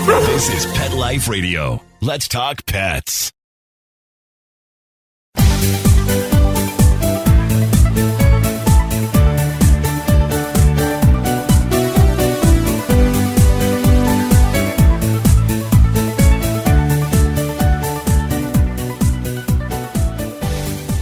This is Pet Life Radio. Let's talk pets.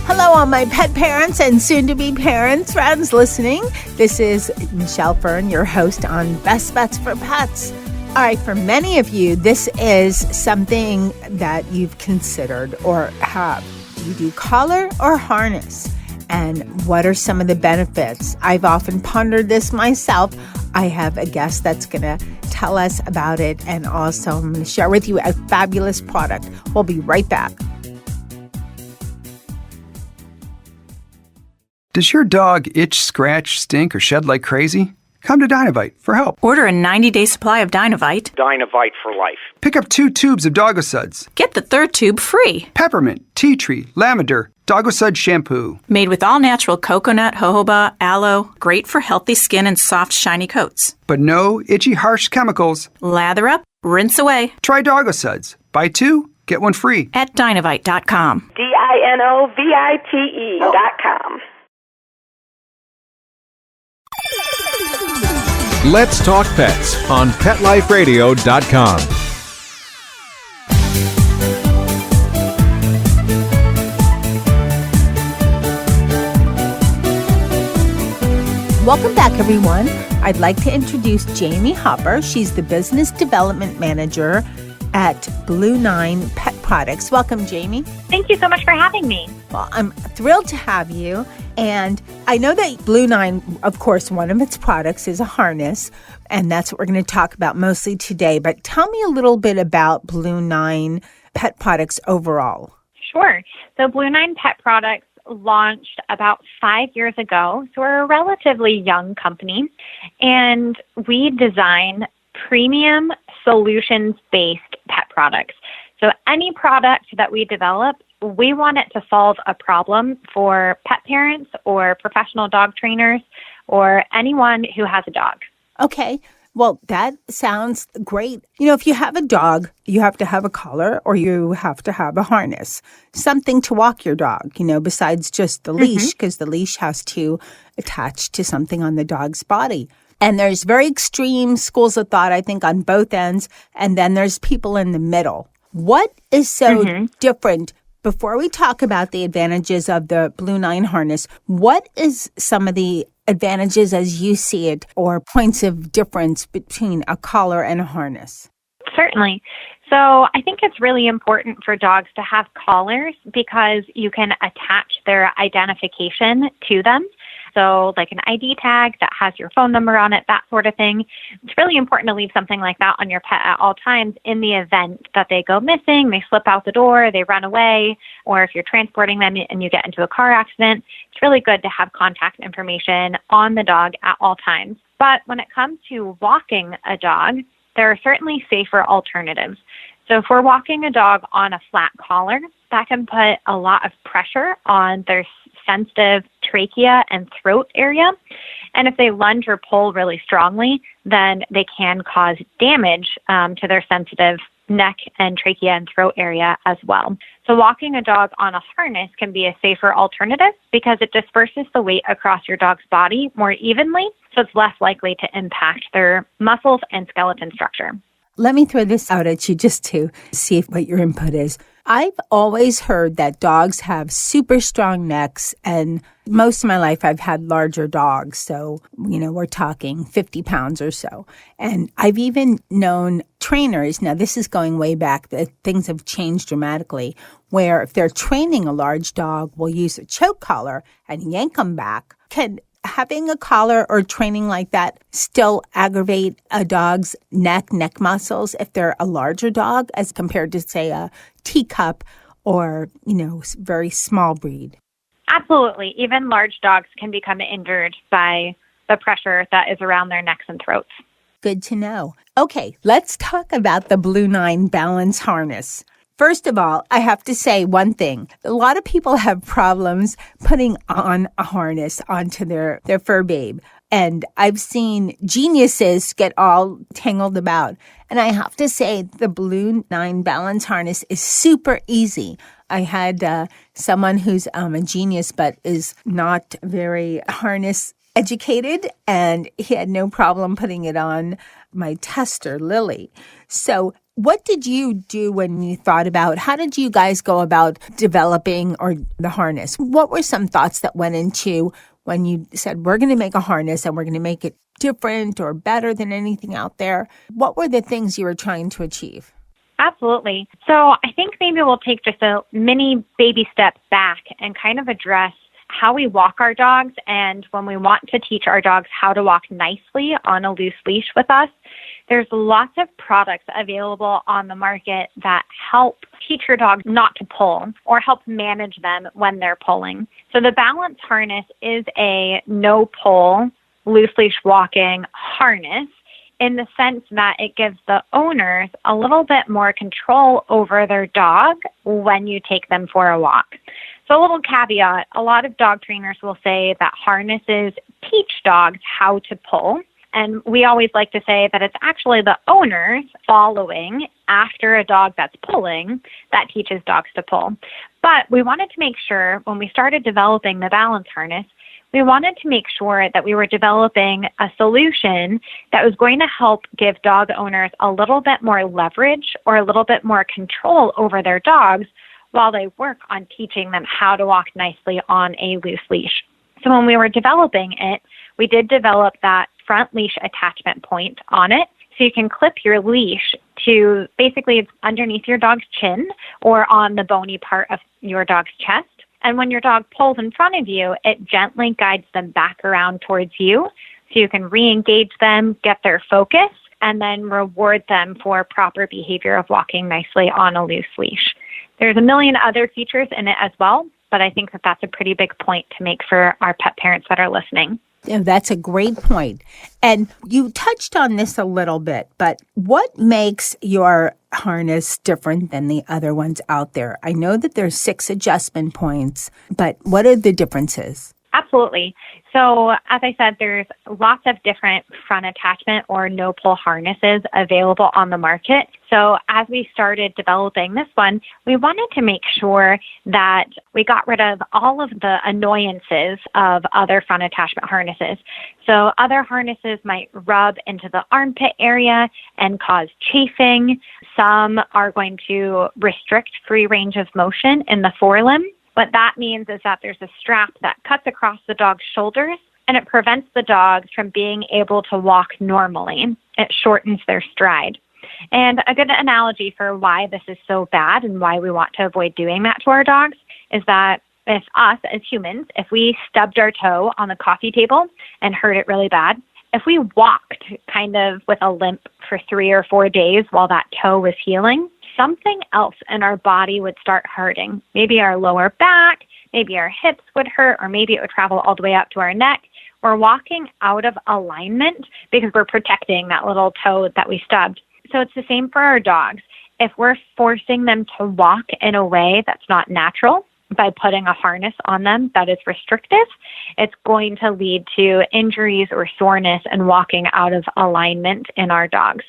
Hello, all my pet parents and soon-to-be parents, friends listening. This is Michelle Fern, your host on Best Bets for Pets. All right, for many of you, this is something that you've considered or have. Do you do collar or harness? And what are some of the benefits? I've often pondered this myself. I have a guest that's going to tell us about it, and also I'm going to share with you a fabulous product. We'll be right back. Does your dog itch, scratch, stink, or shed like crazy? Come to Dynavite for help. Order a 90-day supply of Dynavite. Dynavite for life. Pick up 2 tubes of Doggo-Suds. Get the 3rd tube free. Peppermint, tea tree, lavender, Doggo-Sud shampoo. Made with all-natural coconut, jojoba, aloe. Great for healthy skin and soft, shiny coats. But no itchy, harsh chemicals. Lather up, rinse away. Try Doggo-Suds. Buy 2, get 1 free. At Dynavite.com. DINOVITE.com. Let's Talk Pets on PetLifeRadio.com. Welcome back, everyone. I'd like to introduce Jamie Hopper. She's the Business Development Manager at Blue-9 Pet Products. Welcome, Jamie. Thank you so much for having me. Well, I'm thrilled to have you. And I know that Blue-9, of course, one of its products is a harness, and that's what we're going to talk about mostly today. But tell me a little bit about Blue-9 Pet Products overall. Sure. So Blue-9 Pet Products launched about 5 years ago. So we're a relatively young company, and we design premium solutions-based pet products. So any product that we develop, we want it to solve a problem for pet parents or professional dog trainers or anyone who has a dog. Okay. Well, that sounds great. You know, if you have a dog, you have to have a collar or you have to have a harness, something to walk your dog, you know, besides just the leash, because the leash has to attach to something on the dog's body. And there's very extreme schools of thought, I think, on both ends. And then there's people in the middle. What is so different? Before we talk about the advantages of the Blue-9 harness, what is some of the advantages as you see it or points of difference between a collar and a harness? Certainly. So I think it's really important for dogs to have collars because you can attach their identification to them. So like an ID tag that has your phone number on it, that sort of thing. It's really important to leave something like that on your pet at all times in the event that they go missing, they slip out the door, they run away, or if you're transporting them and you get into a car accident. It's really good to have contact information on the dog at all times. But when it comes to walking a dog, there are certainly safer alternatives. So if we're walking a dog on a flat collar, that can put a lot of pressure on their sensitive trachea and throat area. And if they lunge or pull really strongly, then they can cause damage to their sensitive neck and trachea and throat area as well. So walking a dog on a harness can be a safer alternative because it disperses the weight across your dog's body more evenly, so it's less likely to impact their muscles and skeleton structure. Let me throw this out at you just to see what your input is. I've always heard that dogs have super strong necks, and most of my life I've had larger dogs. So, you know, we're talking 50 pounds or so. And I've even known trainers, now this is going way back, that things have changed dramatically, where if they're training a large dog, we'll use a choke collar and yank them back. Can having a collar or training like that still aggravate a dog's neck muscles if they're a larger dog as compared to, say, a teacup or, you know, very small breed? Absolutely. Even large dogs can become injured by the pressure that is around their necks and throats. Good to know. Okay, let's talk about the Blue-9 balance harness. First of all, I have to say one thing. A lot of people have problems putting on a harness onto their fur babe. And I've seen geniuses get all tangled about. And I have to say, the Blue-9 balance harness is super easy. I had someone who's a genius but is not very harness educated, and he had no problem putting it on my tester, Lily. So what did you do when you thought about, how did you guys go about developing or the harness? What were some thoughts that went into when you said, we're going to make a harness and we're going to make it different or better than anything out there? What were the things you were trying to achieve? Absolutely. So I think maybe we'll take just a mini baby step back and kind of address how we walk our dogs, and when we want to teach our dogs how to walk nicely on a loose leash with us. There's lots of products available on the market that help teach your dog not to pull or help manage them when they're pulling. So the balance harness is a no-pull, loose leash walking harness in the sense that it gives the owners a little bit more control over their dog when you take them for a walk. So a little caveat, a lot of dog trainers will say that harnesses teach dogs how to pull. And we always like to say that it's actually the owners following after a dog that's pulling that teaches dogs to pull. But we wanted to make sure when we started developing the balance harness, we wanted to make sure that we were developing a solution that was going to help give dog owners a little bit more leverage or a little bit more control over their dogs while they work on teaching them how to walk nicely on a loose leash. So when we were developing it, we did develop that front leash attachment point on it. So you can clip your leash to basically it's underneath your dog's chin or on the bony part of your dog's chest. And when your dog pulls in front of you, it gently guides them back around towards you so you can re-engage them, get their focus, and then reward them for proper behavior of walking nicely on a loose leash. There's a million other features in it as well, but I think that that's a pretty big point to make for our pet parents that are listening. Yeah, that's a great point. And you touched on this a little bit, but what makes your harness different than the other ones out there? I know that there's 6 adjustment points, but what are the differences? Absolutely. So as I said, there's lots of different front attachment or no-pull harnesses available on the market. So as we started developing this one, we wanted to make sure that we got rid of all of the annoyances of other front attachment harnesses. So other harnesses might rub into the armpit area and cause chafing. Some are going to restrict free range of motion in the forelimb. What that means is that there's a strap that cuts across the dog's shoulders, and it prevents the dogs from being able to walk normally. It shortens their stride. And a good analogy for why this is so bad and why we want to avoid doing that to our dogs is that if us as humans, if we stubbed our toe on the coffee table and hurt it really bad, if we walked kind of with a limp for 3 or 4 days while that toe was healing, something else in our body would start hurting. Maybe our lower back, maybe our hips would hurt, or maybe it would travel all the way up to our neck. We're walking out of alignment because we're protecting that little toe that we stubbed. So it's the same for our dogs. If we're forcing them to walk in a way that's not natural by putting a harness on them that is restrictive, it's going to lead to injuries or soreness and walking out of alignment in our dogs.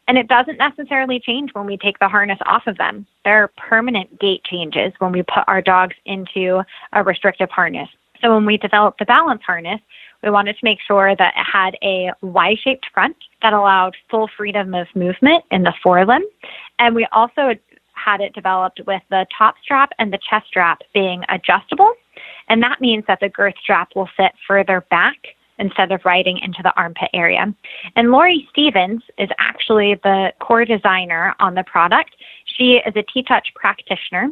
And it doesn't necessarily change when we take the harness off of them. There are permanent gait changes when we put our dogs into a restrictive harness. So when we developed the balance harness, we wanted to make sure that it had a Y-shaped front that allowed full freedom of movement in the forelimb. And we also had it developed with the top strap and the chest strap being adjustable. And that means that the girth strap will sit further back instead of riding into the armpit area. And Lori Stevens is actually the core designer on the product. She is a T-Touch practitioner.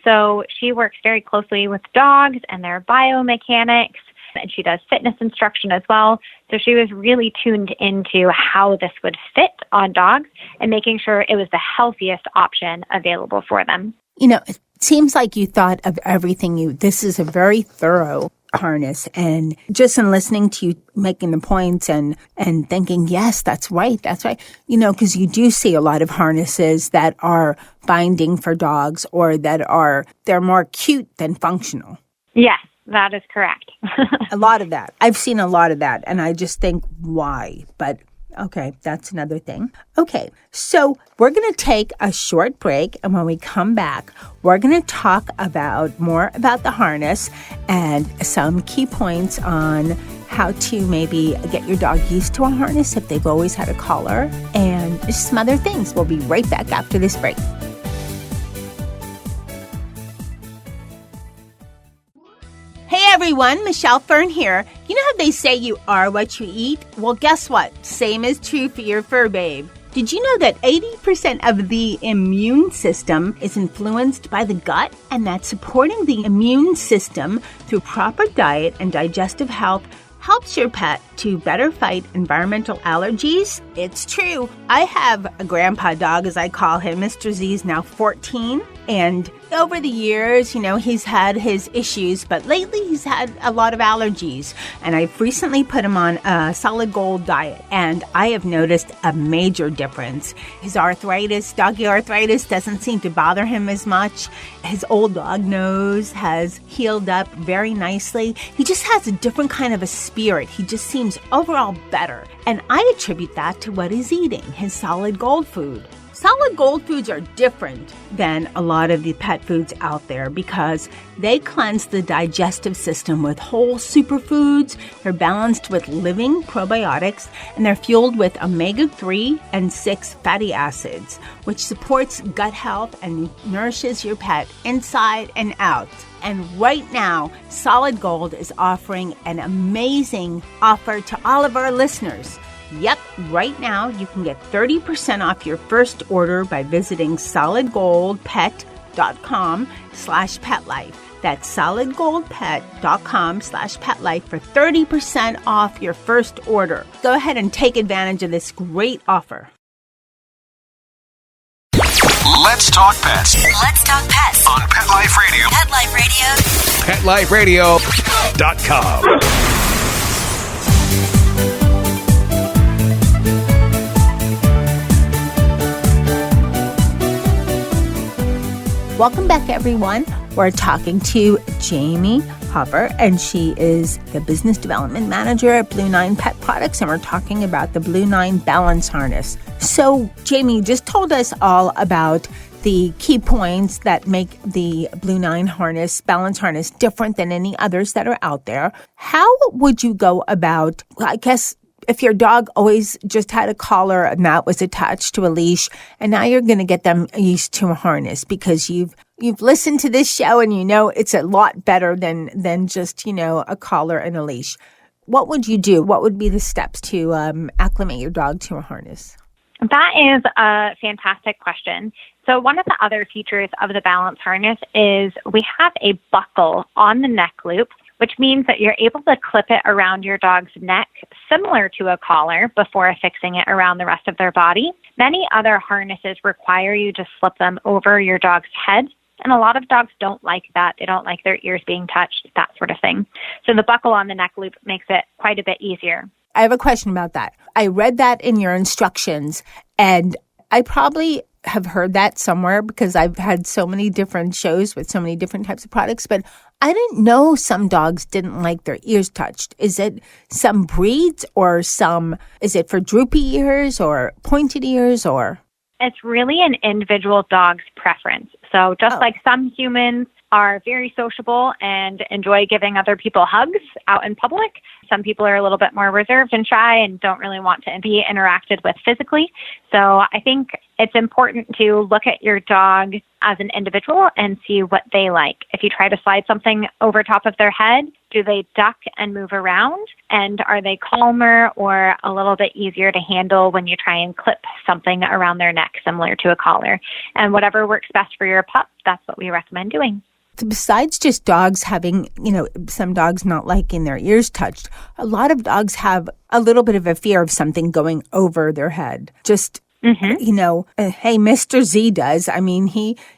So she works very closely with dogs and their biomechanics, and she does fitness instruction as well. So she was really tuned into how this would fit on dogs and making sure it was the healthiest option available for them. You know, it seems like you thought of everything. This is a very thorough harness, and just in listening to you making the points and thinking, yes, that's right, you know, because you do see a lot of harnesses that are binding for dogs or that they're more cute than functional. Yes, That is correct. A lot of that. I've seen a lot of that, and I just think, why? But okay, that's another thing. Okay, so we're going to take a short break, and when we come back, we're going to talk more about the harness and some key points on how to maybe get your dog used to a harness if they've always had a collar, and just some other things. We'll be right back after this break. Hey everyone, Michelle Fern here. You know how they say you are what you eat? Well, guess what? Same is true for your fur babe. Did you know that 80% of the immune system is influenced by the gut, and that supporting the immune system through proper diet and digestive health helps your pet to better fight environmental allergies? It's true. I have a grandpa dog, as I call him. Mr. Z is now 14. And over the years, he's had his issues, but lately he's had a lot of allergies. And I've recently put him on a solid gold diet, and I have noticed a major difference. His arthritis, doggy arthritis, doesn't seem to bother him as much. His old dog nose has healed up very nicely. He just has a different kind of a spirit. He just seems overall better. And I attribute that to what he's eating, his solid gold food. Solid gold foods are different than a lot of the pet foods out there because they cleanse the digestive system with whole superfoods. They're balanced with living probiotics, and they're fueled with omega-3 and 6 fatty acids, which supports gut health and nourishes your pet inside and out. And right now, Solid Gold is offering an amazing offer to all of our listeners. Yep, right now you can get 30% off your first order by visiting solidgoldpet.com/petlife. That's solidgoldpet.com/petlife for 30% off your first order. Go ahead and take advantage of this great offer. Let's talk pets. Let's talk pets On Pet Life Radio. Pet Life Radio. PetLifeRadio.com. Welcome back, everyone. We're talking to Jamie Hopper, and she is the Business Development Manager at Blue-9 Pet Products, and we're talking about the Blue-9 Balance Harness. So, Jamie just told us all about the key points that make the Blue-9 harness, balance harness, different than any others that are out there. How would you go about, I guess, if your dog always just had a collar and that was attached to a leash, and now you're going to get them used to a harness because you've listened to this show and it's a lot better than just, a collar and a leash. What would you do? What would be the steps to acclimate your dog to a harness? That is a fantastic question. So one of the other features of the balance harness is we have a buckle on the neck loop, which means that you're able to clip it around your dog's neck, similar to a collar, before affixing it around the rest of their body. Many other harnesses require you to slip them over your dog's head, and a lot of dogs don't like that. They don't like their ears being touched, that sort of thing. So the buckle on the neck loop makes it quite a bit easier. I have a question about that. I read that in your instructions, and I probably have heard that somewhere because I've had so many different shows with so many different types of products, but I didn't know some dogs didn't like their ears touched. Is it some breeds or is it for droopy ears or pointed ears or? It's really an individual dog's preference. So just like some humans are very sociable and enjoy giving other people hugs out in public, some people are a little bit more reserved and shy and don't really want to be interacted with physically. So I think it's important to look at your dog as an individual and see what they like. If you try to slide something over top of their head, do they duck and move around? And are they calmer or a little bit easier to handle when you try and clip something around their neck, similar to a collar? And whatever works best for your pup, that's what we recommend doing. Besides just dogs having, some dogs not liking their ears touched, a lot of dogs have a little bit of a fear of something going over their head. Just, hey, Mr. Z does. I mean,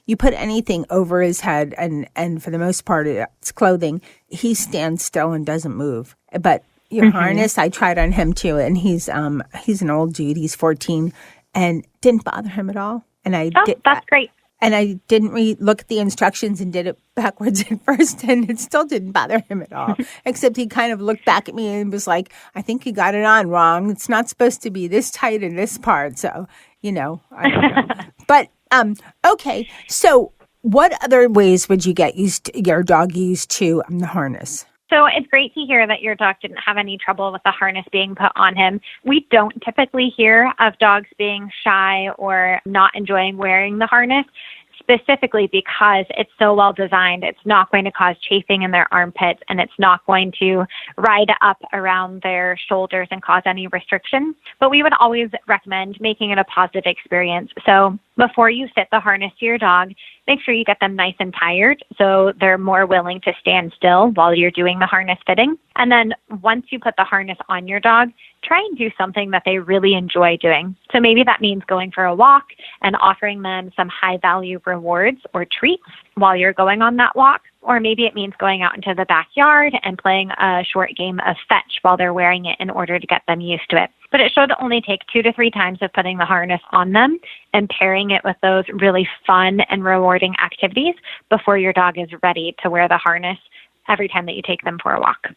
you put anything over his head and for the most part, it's clothing, he stands still and doesn't move. But your harness, I tried on him too, and he's an old dude. He's 14 and didn't bother him at all. And that's great. And I didn't look at the instructions and did it backwards at first, and it still didn't bother him at all. Except he kind of looked back at me and was like, I think you got it on wrong. It's not supposed to be this tight in this part. So, I don't know. But, okay. So what other ways would you get your dog used to the harness? So it's great to hear that your dog didn't have any trouble with the harness being put on him. We don't typically hear of dogs being shy or not enjoying wearing the harness, specifically because it's so well designed. It's not going to cause chafing in their armpits, and it's not going to ride up around their shoulders and cause any restriction. But we would always recommend making it a positive experience. So before you fit the harness to your dog, make sure you get them nice and tired so they're more willing to stand still while you're doing the harness fitting. And then once you put the harness on your dog, try and do something that they really enjoy doing. So maybe that means going for a walk and offering them some high-value rewards or treats while you're going on that walk. Or maybe it means going out into the backyard and playing a short game of fetch while they're wearing it in order to get them used to it. But it should only take 2 to 3 times of putting the harness on them and pairing it with those really fun and rewarding activities before your dog is ready to wear the harness every time that you take them for a walk.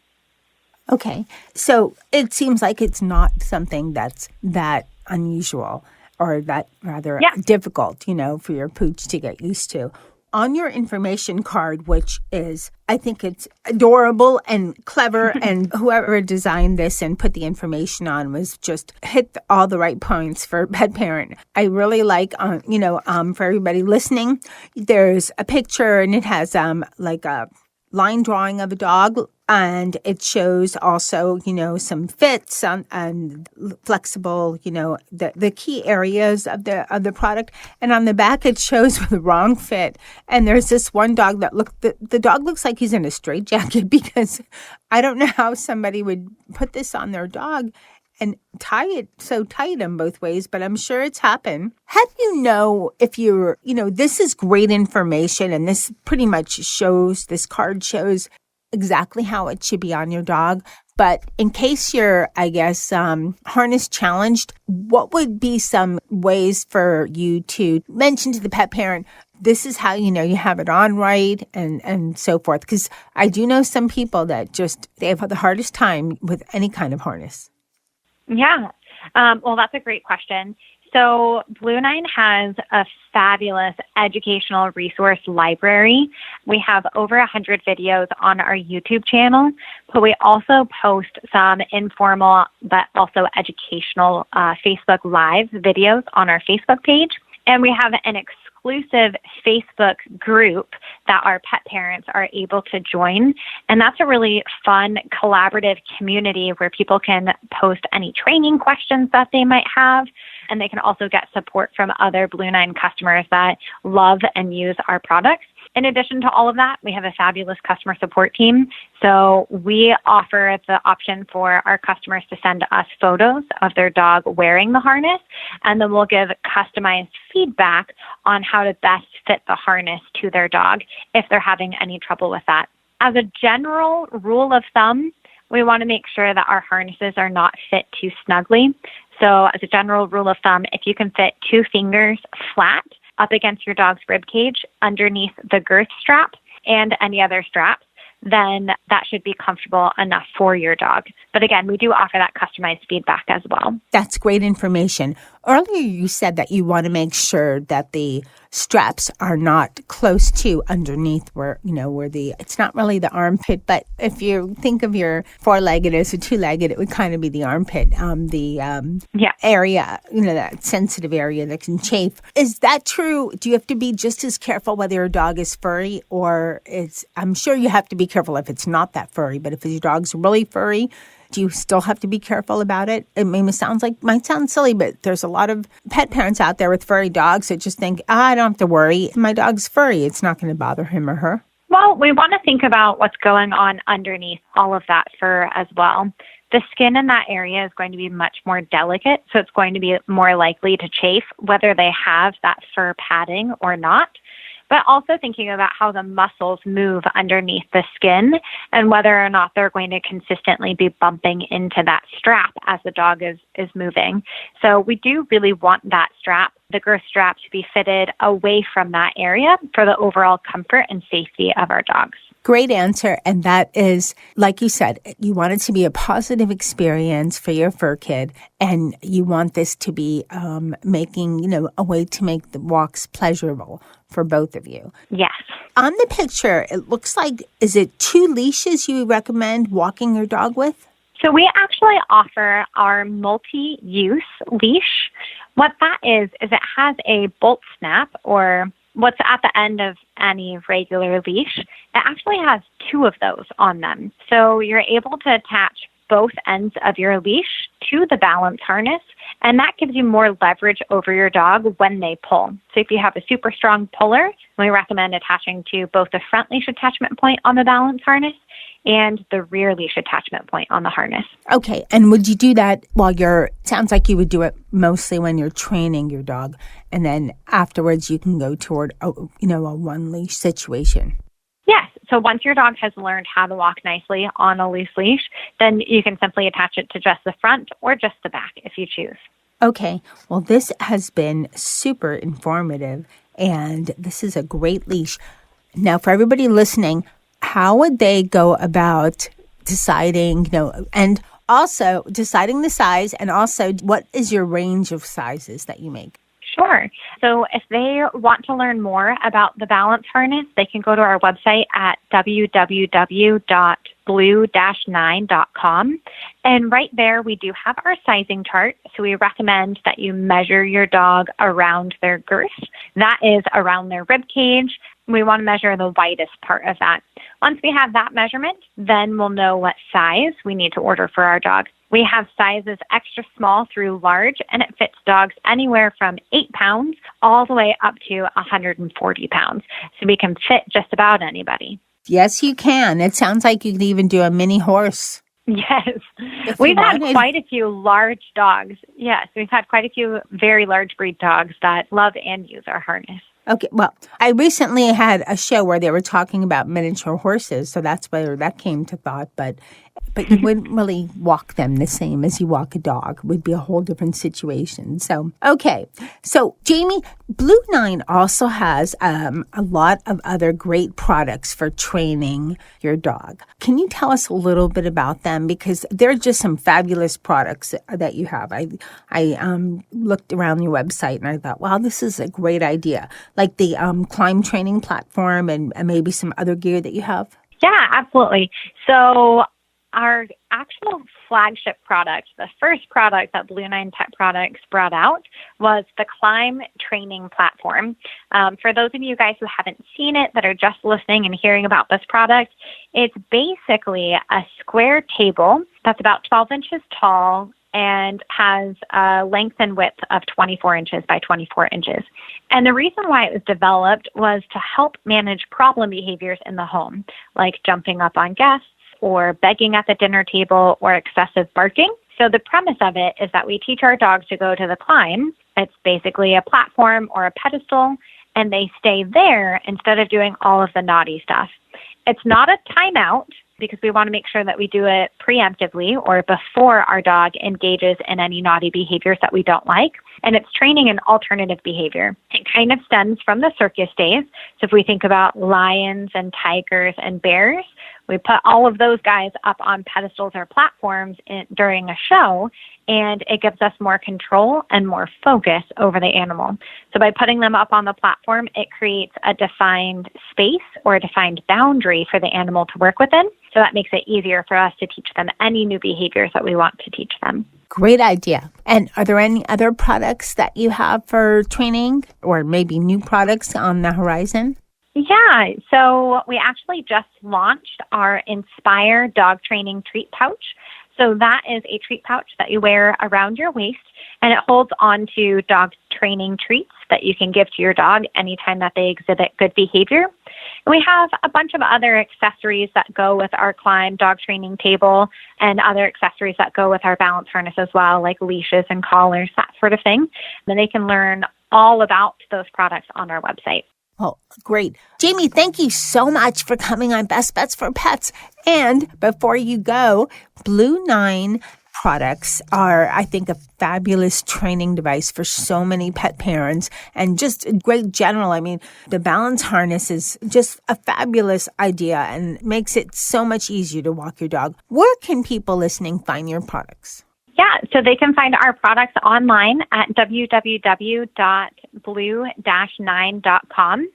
Okay. So it seems like it's not something that's that unusual or that rather difficult, for your pooch to get used to. On your information card, which is, I think it's adorable and clever, and whoever designed this and put the information on was just hit all the right points for pet parent. I really like, for everybody listening, there's a picture and it has like a line drawing of a dog, and it shows also, some fits and flexible, the key areas of the product. And on the back, it shows the wrong fit. And there's this one dog the dog looks like he's in a straitjacket, because I don't know how somebody would put this on their dog and tie it so tight in both ways, but I'm sure it's happened. How do you know if you're, this is great information, and this pretty much this card shows exactly how it should be on your dog. But in case you're, harness challenged, what would be some ways for you to mention to the pet parent, this is how you have it on right, and so forth? Because I do know some people that they have the hardest time with any kind of harness. Yeah. Well, that's a great question. So Blue-9 has a fabulous educational resource library. We have over 100 videos on our YouTube channel, but we also post some informal but also educational Facebook Live videos on our Facebook page. And we have an exclusive Facebook group that our pet parents are able to join. And that's a really fun, collaborative community where people can post any training questions that they might have. And they can also get support from other Blue-9 customers that love and use our products. In addition to all of that, we have a fabulous customer support team. So we offer the option for our customers to send us photos of their dog wearing the harness, and then we'll give customized feedback on how to best fit the harness to their dog if they're having any trouble with that. As a general rule of thumb, we want to make sure that our harnesses are not fit too snugly. So as a general rule of thumb, if you can fit 2 fingers flat up against your dog's rib cage underneath the girth strap and any other straps, then that should be comfortable enough for your dog. But again, we do offer that customized feedback as well. That's great information. Earlier, you said that you want to make sure that the straps are not close to underneath where it's not really the armpit, but if you think of your 4-legged as a 2-legged, it would kind of be the armpit, area, that sensitive area that can chafe. Is that true? Do you have to be just as careful whether your dog is furry or I'm sure you have to be careful if it's not that furry, but if your dog's really furry, do you still have to be careful about it? It might sound silly, but there's a lot of pet parents out there with furry dogs that just think, I don't have to worry. My dog's furry. It's not going to bother him or her. Well, we want to think about what's going on underneath all of that fur as well. The skin in that area is going to be much more delicate, so it's going to be more likely to chafe, whether they have that fur padding or not. but also thinking about how the muscles move underneath the skin and whether or not they're going to consistently be bumping into that strap as the dog is moving. So we do really want that strap, the girth strap, to be fitted away from that area for the overall comfort and safety of our dogs. Great answer. And that is, like you said, you want it to be a positive experience for your fur kid. And you want this to be making, a way to make the walks pleasurable for both of you. Yes. On the picture, it looks like, is it 2 leashes you recommend walking your dog with? So we actually offer our multi-use leash. What that is it has a bolt snap, or what's at the end of any regular leash. It actually has 2 of those on them. So you're able to attach both ends of your leash to the balance harness, and that gives you more leverage over your dog when they pull. So if you have a super strong puller, we recommend attaching to both the front leash attachment point on the balance harness and the rear leash attachment point on the harness. Okay, and would you do that while sounds like you would do it mostly when you're training your dog, and then afterwards you can go toward, a one leash situation? Yes. So once your dog has learned how to walk nicely on a loose leash, then you can simply attach it to just the front or just the back if you choose. Okay. Well, this has been super informative, and this is a great leash. Now, for everybody listening, how would they go about deciding, and also deciding the size, and also what is your range of sizes that you make? Sure. So if they want to learn more about the balance harness, they can go to our website at www.blue-9.com. And right there, we do have our sizing chart. So we recommend that you measure your dog around their girth. That is around their rib cage. We want to measure the widest part of that. Once we have that measurement, then we'll know what size we need to order for our dog. We have sizes extra small through large, and it fits dogs anywhere from 8 pounds all the way up to 140 pounds. So we can fit just about anybody. Yes, you can. It sounds like you could even do a mini horse. Yes. We've had quite a few large dogs. Yes, we've had quite a few very large breed dogs that love and use our harness. Okay, well, I recently had a show where they were talking about miniature horses, so that's where that came to thought, but you wouldn't really walk them the same as you walk a dog. It would be a whole different situation. So, okay. So, Jamie, Blue-9 also has a lot of other great products for training your dog. Can you tell us a little bit about them? Because they're just some fabulous products that you have. I looked around your website and I thought, wow, this is a great idea. Like the climb training platform and maybe some other gear that you have? Yeah, absolutely. So our actual flagship product, the first product that Blue-9 Pet Products brought out, was the Climb Training Platform. For those of you guys who haven't seen it, that are just listening and hearing about this product, it's basically a square table that's about 12 inches tall and has a length and width of 24 inches by 24 inches. And the reason why it was developed was to help manage problem behaviors in the home, like jumping up on guests, or begging at the dinner table, or excessive barking. So the premise of it is that we teach our dogs to go to the climb. It's basically a platform or a pedestal, and they stay there instead of doing all of the naughty stuff. It's not a timeout, because we want to make sure that we do it preemptively or before our dog engages in any naughty behaviors that we don't like. And it's training an alternative behavior. It kind of stems from the circus days. So if we think about lions and tigers and bears, we put all of those guys up on pedestals or platforms during a show, and it gives us more control and more focus over the animal. So by putting them up on the platform, it creates a defined space or a defined boundary for the animal to work within. So that makes it easier for us to teach them any new behaviors that we want to teach them. Great idea. And are there any other products that you have for training, or maybe new products on the horizon? Yeah, so we actually just launched our Inspire Dog Training Treat Pouch. So that is a treat pouch that you wear around your waist, and it holds on to dog training treats that you can give to your dog anytime that they exhibit good behavior. And we have a bunch of other accessories that go with our Climb dog training table, and other accessories that go with our balance harness as well, like leashes and collars, that sort of thing. And they can learn all about those products on our website. Oh, great. Jamie, thank you so much for coming on Best Bets for Pets. And before you go, Blue-9 products are, I think, a fabulous training device for so many pet parents and just great general. I mean, the balance harness is just a fabulous idea and makes it so much easier to walk your dog. Where can people listening find your products? Yeah, so they can find our products online at www.blue-9.com.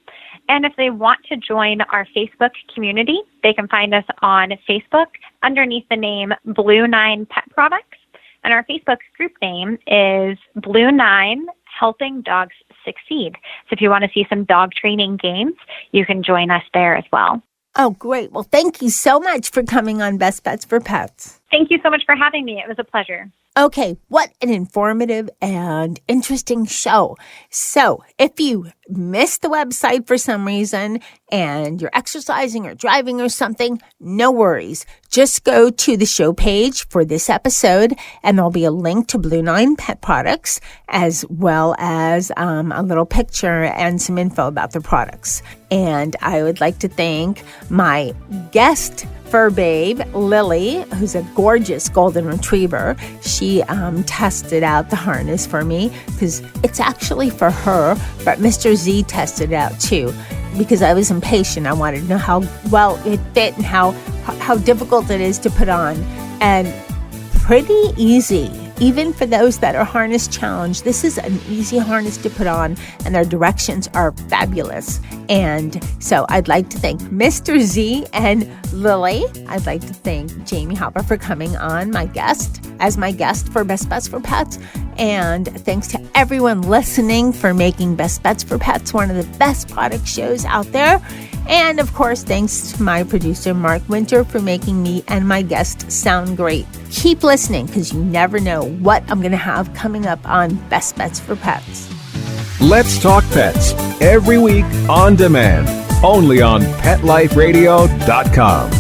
And if they want to join our Facebook community, they can find us on Facebook underneath the name Blue-9 Pet Products. And our Facebook group name is Blue-9 Helping Dogs Succeed. So if you want to see some dog training games, you can join us there as well. Oh, great. Well, thank you so much for coming on Best Bets for Pets. Thank you so much for having me. It was a pleasure. Okay, what an informative and interesting show. So if you missed the website for some reason and you're exercising or driving or something, no worries. Just go to the show page for this episode and there'll be a link to Blue-9 Pet Products as well as a little picture and some info about the products. And I would like to thank my guest fur babe, Lily, who's a gorgeous golden retriever. She tested out the harness for me because it's actually for her, but Mr. Z tested it out too because I was impatient. I wanted to know how well it fit and how difficult it is to put on. And pretty easy. Even for those that are harness challenged, this is an easy harness to put on, and their directions are fabulous. And so I'd like to thank Mr. Z and Lily. I'd like to thank Jamie Hopper for coming on as my guest for Best Bets for Pets. And thanks to everyone listening for making Best Bets for Pets one of the best product shows out there. And of course, thanks to my producer, Mark Winter, for making me and my guest sound great. Keep listening because you never know what I'm going to have coming up on Best Bets for Pets. Let's Talk Pets, every week on demand, only on PetLifeRadio.com.